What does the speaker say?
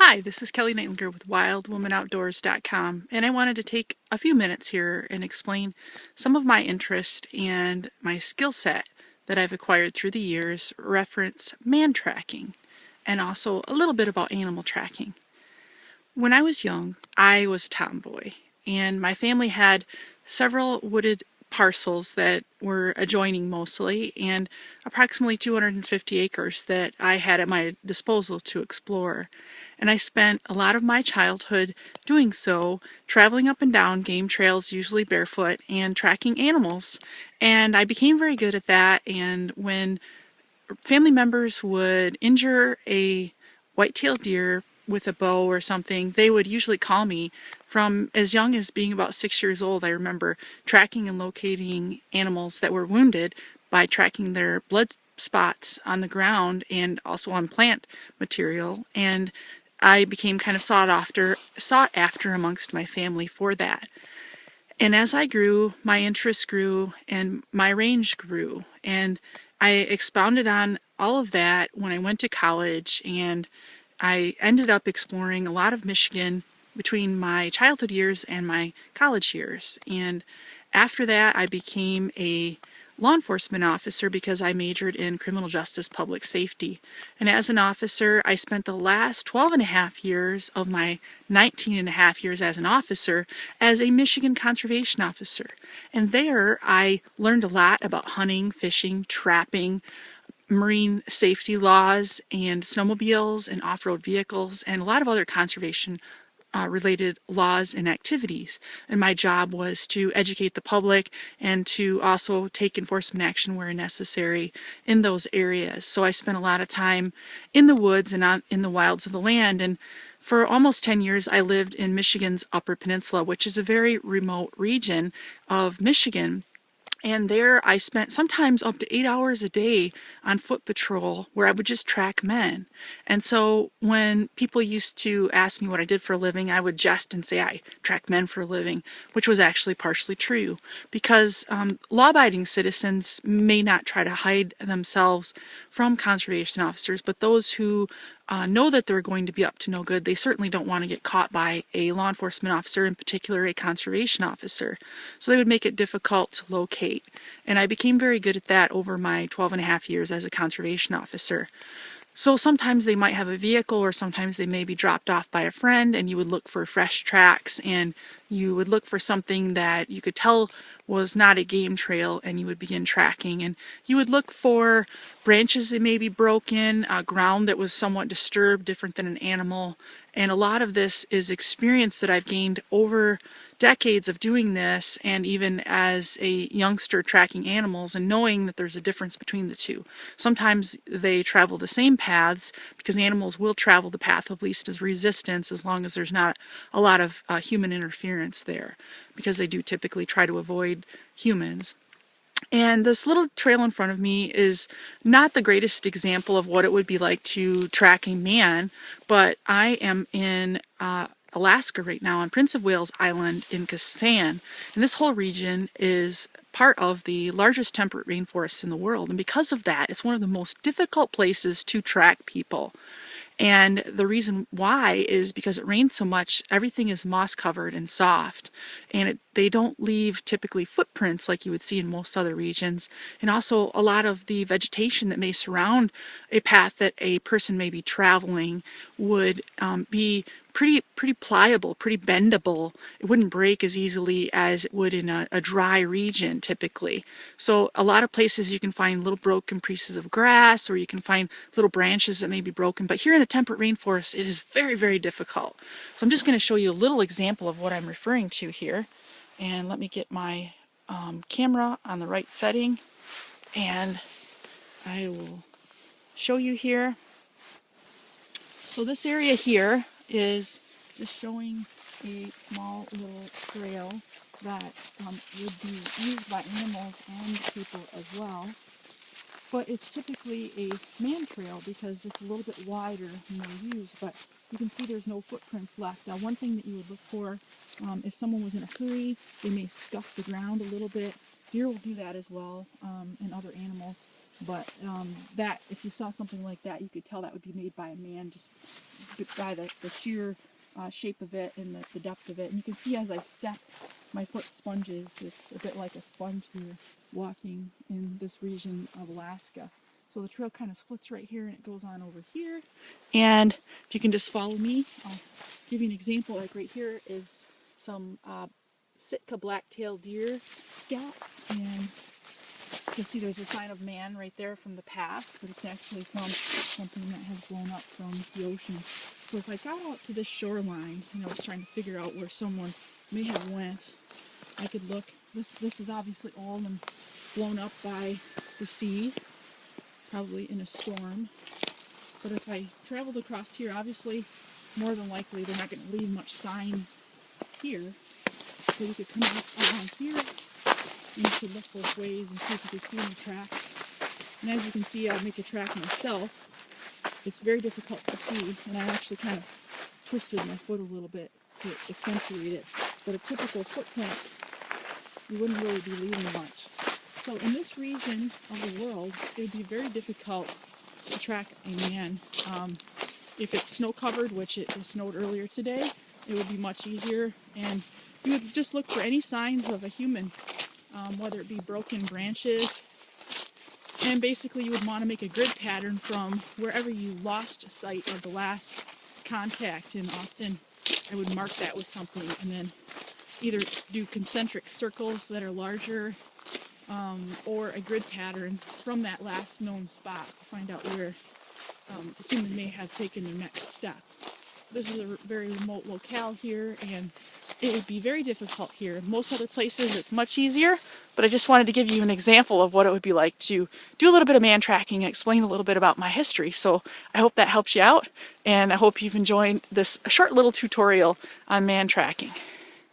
Hi, this is Kellie Nightlinger with wildwomanoutdoors.com, and I wanted to take a few minutes here and explain some of my interest and my skill set that I've acquired through the years, reference man tracking, and also a little bit about animal tracking. When I was young, I was a tomboy, and my family had several wooded parcels that were adjoining mostly, and approximately 250 acres that I had at my disposal to explore. And I spent a lot of my childhood doing so, traveling up and down game trails, usually barefoot, and tracking animals. And I became very good at that, and when family members would injure a white-tailed deer with a bow or something, they would usually call me. From as young as being about 6 years old, I remember tracking and locating animals that were wounded by tracking their blood spots on the ground and also on plant material. And I became kind of sought after amongst my family for that. And as I grew, my interest grew and my range grew. And I expounded on all of that when I went to college, and I ended up exploring a lot of Michigan between my childhood years and my college years. And after that, I became a law enforcement officer because I majored in criminal justice public safety. And as an officer, I spent the last 12 and a half years of my 19 and a half years as an officer as a Michigan conservation officer. And there I learned a lot about hunting, fishing, trapping, marine safety laws, and snowmobiles and off-road vehicles, and a lot of other conservation related laws and activities. And my job was to educate the public and to also take enforcement action where necessary in those areas. So I spent a lot of time in the woods and in the wilds of the land. And for almost 10 years, I lived in Michigan's Upper Peninsula, which is a very remote region of Michigan. And there I spent sometimes up to 8 hours a day on foot patrol where I would just track men. And so when people used to ask me what I did for a living, I would jest and say I track men for a living, which was actually partially true, because law-abiding citizens may not try to hide themselves from conservation officers, but those who know that they're going to be up to no good, they certainly don't want to get caught by a law enforcement officer, in particular a conservation officer. So they would make it difficult to locate. And I became very good at that over my 12 and a half years as a conservation officer. So sometimes they might have a vehicle, or sometimes they may be dropped off by a friend, and you would look for fresh tracks, and you would look for something that you could tell was not a game trail, and you would begin tracking. And you would look for branches that may be broken, ground that was somewhat disturbed, different than an animal. And a lot of this is experience that I've gained over decades of doing this, and even as a youngster tracking animals and knowing that there's a difference between the two. Sometimes they travel the same paths because animals will travel the path of least resistance as long as there's not a lot of human interference there, because they do typically try to avoid humans. And this little trail in front of me is not the greatest example of what it would be like to track a man, but I am in Alaska right now on Prince of Wales Island in Kassan, and this whole region is part of the largest temperate rainforest in the world, and because of that, it's one of the most difficult places to track people. And the reason why is because it rains so much, everything is moss covered and soft, and they don't leave typically footprints like you would see in most other regions. And also a lot of the vegetation that may surround a path that a person may be traveling would be pretty pliable, pretty bendable. It wouldn't break as easily as it would in a dry region typically. So a lot of places you can find little broken pieces of grass, or you can find little branches that may be broken. But here in a temperate rainforest, it is very, very difficult. So I'm just going to show you a little example of what I'm referring to here. And let me get my camera on the right setting, and I will show you here. So this area here is just showing a small little trail that would be used by animals and people as well. But it's typically a man trail because it's a little bit wider and more used, but you can see there's no footprints left. Now, one thing that you would look for, if someone was in a hurry, they may scuff the ground a little bit Deer will do that as well, and other animals. But that, if you saw something like that, you could tell that would be made by a man just by the sheer shape of it and the depth of it. And you can see as I step, my foot sponges. It's a bit like a sponge here walking in this region of Alaska. So the trail kind of splits right here and it goes on over here. And if you can just follow me, I'll give you an example. Like right here is some Sitka black-tailed deer scat, and you can see there's a sign of man right there from the past, but it's actually from something that has blown up from the ocean. So if I got out to this shoreline, I was trying to figure out where someone may have went, I could look. This is obviously old and blown up by the sea, probably in a storm. But if I traveled across here, obviously, more than likely, they're not going to leave much sign here. So you could come out along here, and you could look both ways and see if you could see any tracks. And as you can see, I'll make a track myself. It's very difficult to see, and I actually kind of twisted my foot a little bit to accentuate it. But a typical footprint, you wouldn't really be leaving much. So in this region of the world, it would be very difficult to track a man. If it's snow covered, which it snowed earlier today, it would be much easier. And you would just look for any signs of a human, whether it be broken branches. And basically you would want to make a grid pattern from wherever you lost sight of the last contact. And often I would mark that with something and then either do concentric circles that are larger, or a grid pattern from that last known spot to find out where the human may have taken the next step. This is a very remote locale here, and it would be very difficult here. Most other places it's much easier, but I just wanted to give you an example of what it would be like to do a little bit of man tracking and explain a little bit about my history. So I hope that helps you out, and I hope you've enjoyed this short little tutorial on man tracking.